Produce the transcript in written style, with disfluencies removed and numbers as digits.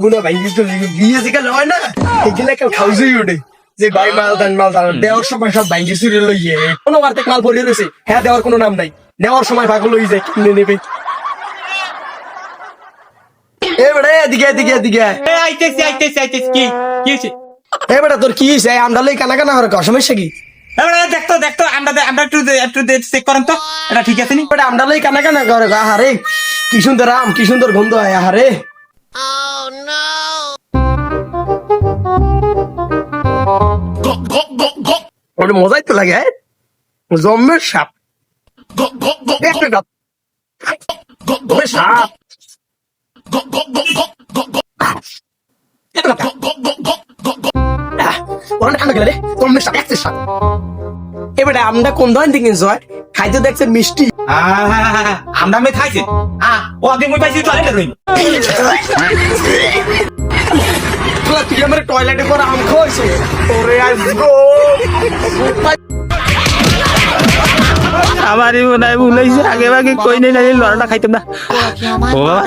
গুনা ভাই তো বিয়ে যেটা হয় না এগুলা কেউ খাউজই ওঠে যে ভাই মাল দেওয়ার সময় সব ভাঙ্গি চুরে লইয়ে কোনো বার্তে মাল পড়ে রয়েছে হ্যাঁ দেওয়ার কোনো নাম নাই নেওয়ার সময় পাগল লই যায় কিনে নেবে এ বেটা এদিকে এদিকে এদিকে আইতেছি কি হয়েছে? এ বেটা তোর কি হয়েছে আমরা লই কানা কানা করে সমস্যা কি দেখতো আমরা একটু চেক করেন তো, এটা ঠিক আছে নি? বেটা আমরা লই কানা কানা করে আহারে কি সুন্দর আম কি সুন্দর গন্ধ হয় আহারে ওটা মজাই তো লাগে জম্মের সাপ সাপ এবারে আমরা কোন ধরনের দিকে খাইতে দেখছেন মিষ্টি আমরা আমি খাইছি ও আগে মই পাইছি টয়লেটে রইল। তুই আমার টয়লেটে করে আম খাওয়াইছে ওরে আসবো আমারই মনে হয় ভুল হয়েছে, আগে কই নেই লড়াটা খাইতাম না। ও বাবা,